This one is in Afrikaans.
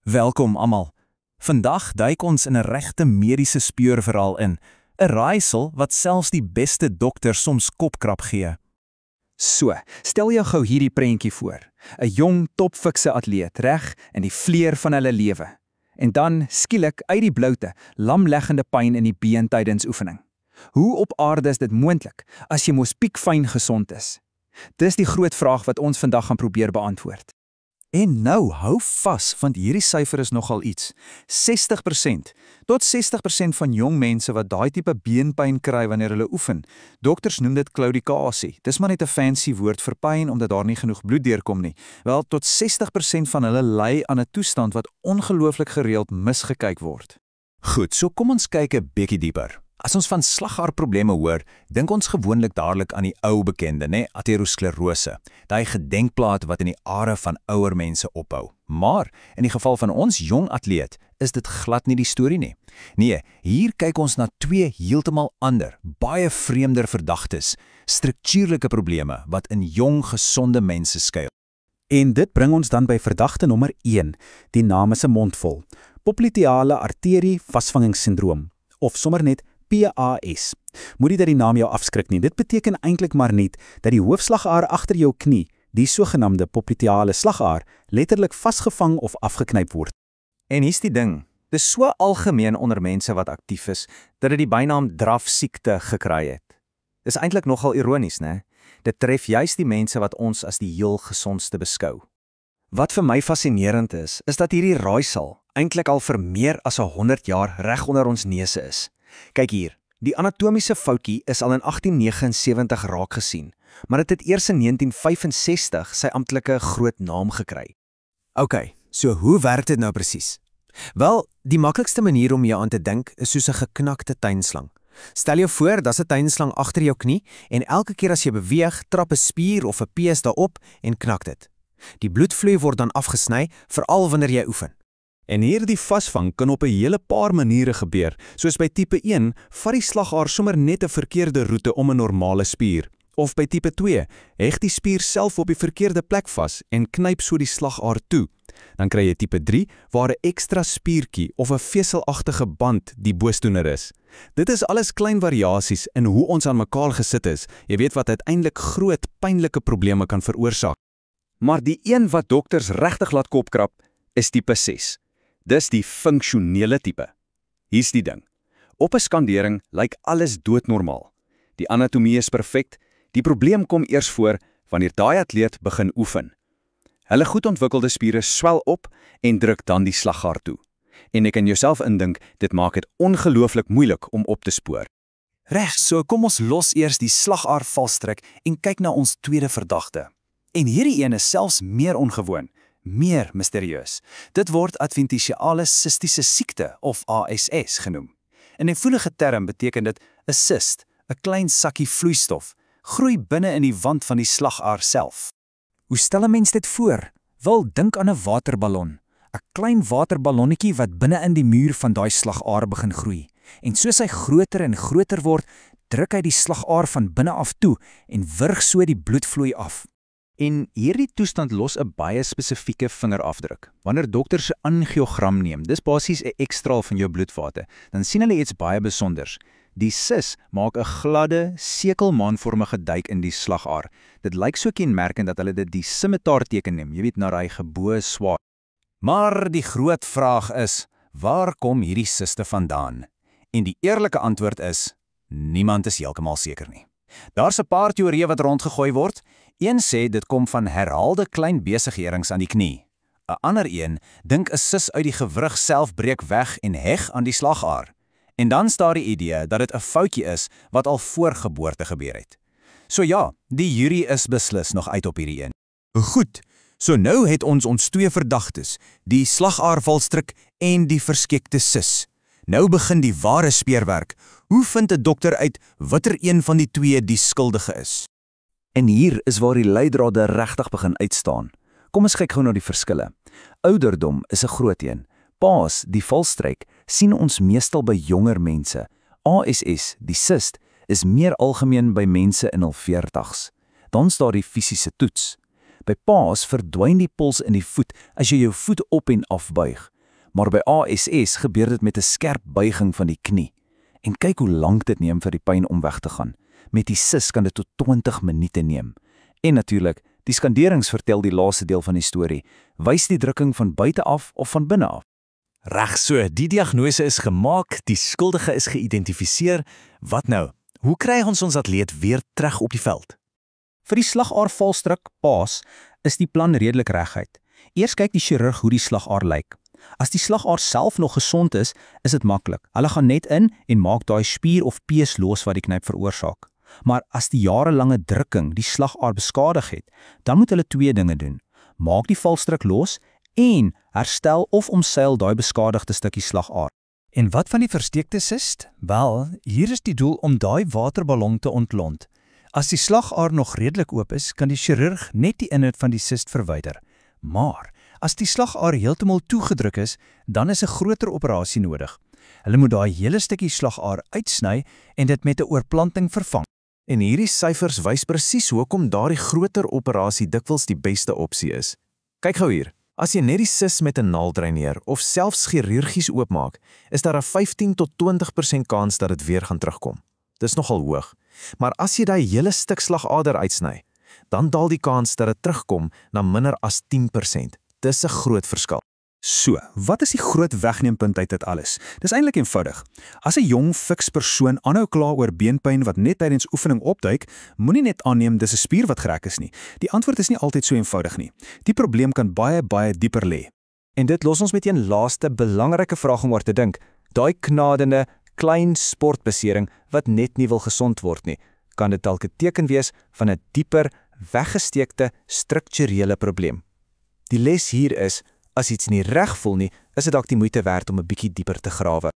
Welkom almal. Vandag duik ons in 'n regte mediese speurverhaal in, 'n raaisel wat selfs die beste dokter soms kopkrap gee. So, stel jou gou hierdie prentjie voor. 'n Jong, topfikse atleet, reg in die vleur van hulle lewe. En dan, skielik uit die bloute, lamleggende pyn in die been tydens oefening. Hoe op aarde is dit moontlik as jy mos piekfyn gesond is? Dis die groot vraag wat ons vandag gaan probeer beantwoord. En nou, hou vas, want hierdie syfer is nogal iets. 60% tot 60% van jong mense wat daai tipe beenpyn kry wanneer hulle oefen. Dokters noem dit claudikasie. Dis maar net 'n fancy woord vir pyn omdat daar nie genoeg bloed deurkom nie. Wel, tot 60% van hulle ly aan 'n toestand wat ongelooflik gereeld misgekyk word. Goed, so kom ons kyk 'n bietjie dieper. As ons van slagaarprobleme hoor, dink ons gewoonlik dadelik aan die ou bekende, aterosklerose, daai gedenkplaat wat in die are van ouer mense ophou. Maar in die geval van ons jong atleet, is dit glad nie die storie nie. Nee, hier kyk ons na twee heeltemal ander, baie vreemder verdagtes, struktuurlike probleme wat in jong gesonde mense skuil. En dit bring ons dan by verdagte nommer 1, die naam is 'n mondvol, popliteale arterie vasvangingssindroom, of sommer net PAS. Moenie dat die naam jou afskrik nie. Dit beteken eintlik maar net dat die hoofslagaar agter jou knie, die sogenaamde popliteale slagaar, letterlik vasgevang of afgeknyp word. En hier's die ding, dis so algemeen onder mense wat aktief is, dat dit die bynaam drafsiekte gekry het. Dis eintlik nogal ironies, né? Dit tref juist die mense wat ons as die heel gesondste beskou. Wat vir my fascinerend is dat hierdie raaisel eintlik al vir meer as 100 jaar reg onder ons neuse is. Kyk hier, die anatomiese foutjie is al in 1879 raak gesien, maar dit het eers in 1965 sy amptelike groot naam gekry. OK, so hoe werk dit nou presies? Wel, die maklikste manier om jou aan te dink is soos 'n geknakte tuinslang. Stel jou voor, daar's 'n tuinslang agter jou knie en elke keer as jy beweeg, trap 'n spier of 'n pees daarop en knak dit. Die bloedvloei word dan afgesny, veral wanneer jy oefen. En hierdie vasvang kan op 'n hele paar maniere gebeur. Soos by tipe 1, vat die slagaar sommer net 'n verkeerde roete om 'n normale spier. Of by tipe 2, heg die spier self op die verkeerde plek vas en knyp so die slagaar toe. Dan kry jy tipe 3, waar 'n ekstra spiertjie of 'n veselagtige band die boosdoener is. Dit is alles klein variasies in hoe ons aan mekaar gesit is. Jy weet wat uiteindelik groot, pynlike probleme kan veroorsaak. Maar die een wat dokters regtig laat kopkrap, is tipe 6. Dis die funksionele tipe. Hier's die ding. Op 'n skandering lyk alles doodnormaal. Die anatomie is perfek. Die probleem kom eers voor wanneer daai atleet begin oefen. Hulle goed ontwikkelde spiere swel op en druk dan die slagaar toe. En jy kan jouself indink, dit maak dit ongelooflik moeilik om op te spoor. Reg, so kom ons los eers die slagaar valstrik en kyk na ons tweede verdagte. En hierdie een is selfs meer ongewoon, meer misterieus. Dit word adventisiale sistiese siekte of ASS genoem. In 'n eenvoudige term beteken dit 'n sist, 'n klein sakkie vloeistof, groei binne in die wand van die slagaar self. Hoe stel 'n mens dit voor? Wel, dink aan 'n waterballon. 'n Klein waterballonnetjie wat binne in die muur van daai slagaar begin groei. En soos hy groter en groter word, druk hy die slagaar van binne af toe en wurg so die bloedvloei af. En hierdie toestand los 'n baie spesifieke vingerafdruk. Wanneer dokters 'n angiogram neem, dis basies 'n ekstraal van jou bloedvate, dan sien hulle iets baie besonders. Die sis maak 'n gladde, sekelmaanvormige duik in die slagaar. Dit lyk so kenmerkend dat hulle dit die simetaarteken neem, jy weet, na daai geboë swaard. Maar die groot vraag is, waar kom hierdie siste vandaan? En die eerlike antwoord is, niemand is heeltemal seker nie. Daar's 'n paar teorieë wat rondgegooi word. Een sê dit kom van herhaalde klein besigheidings aan die knie. 'n Ander een dink 'n sis uit die gewrig self breek weg en heg aan die slagaar. En dan staan die idee dat dit 'n foutjie is wat al voor geboorte gebeur het. So ja, die jury is beslis nog uit op hierdie een. Goed, so nou het ons twee verdagtes, die slagaarvalstrik en die verskekte sis. Nou begin die ware speurwerk. Hoe vind 'n dokter uit watter een van die twee die skuldige is? En hier is waar die leidrade regtig begin uitstaan. Kom ons kyk gou na die verskille. Ouderdom is 'n groot een. PAS, die valstryk, sien ons meestal by jonger mense. ASS, die sist, is meer algemeen by mense in hul 40's. Dan staan die fisiese toets. By PAS verdwyn die pols in die voet as jy jou voet op en af buig. Maar by ASS gebeur dit met 'n skerp buiging van die knie. En kyk hoe lank dit neem vir die pyn om weg te gaan. Met die sis kan dit tot 20 minute neem. En natuurlik, die skanderings vertel die laaste deel van die storie. Wys die drukking van buite af of van binne af. Reg so, die diagnose is gemaak, die skuldige is geïdentifiseer. Wat nou? Hoe kry ons atleet weer terug op die veld? Vir die slagaarvalstrik PAS is die plan redelik reguit. Eers kyk die chirurg hoe die slagaar lyk. As die slagaar self nog gesond is dit maklik. Hulle gaan net in en maak daai spier of pees los wat die knyp veroorsaak. Maar as die jarelange drukking die slagaar beskadig het, dan moet hulle twee dinge doen. Maak die valstrik los en herstel of omseil daai beskadigde stukkie slagaar. En wat van die versteekte sist? Wel, hier is die doel om daai waterballon te ontlont. As die slagaar nog redelik oop is, kan die chirurg net die inhoud van die sist verwyder. Maar as die slagaar heeltemal toegedruk is, dan is 'n groter operasie nodig. Hulle moet daai hele stukkie slagaar uitsny en dit met 'n oorplanting vervang. En hierdie syfers wys presies hoekom daardie groter operasie dikwels die beste opsie is. Kyk gou hier. As jy net die sis met 'n naald dreineer of selfs chirurgies oopmaak, is daar 'n 15 tot 20% kans dat dit weer gaan terugkom. Dis nogal hoog. Maar as jy daai hele stuk slagader uitsny, dan daal die kans dat dit terugkom na minder as 10%. Dis 'n groot verskil. So, wat is die groot wegneempunt uit dit alles? Dis eintlik eenvoudig. As 'n jong, fiks persoon aanhou kla oor beenpyn wat net tydens oefening opduik, moenie net aanneem dis 'n spier wat gerek is nie. Die antwoord is nie altyd so eenvoudig nie. Die probleem kan baie dieper lê. En dit los ons met een laaste belangrike vraag om oor te dink. Daai knadende, klein sportbesering wat net nie wil gesond word nie, kan dit dalk 'n teken wees van 'n dieper, weggesteekte, strukturele probleem. Die les hier is, as iets nie reg voel nie, is dit dalk die moeite werd om 'n bietjie dieper te grawe.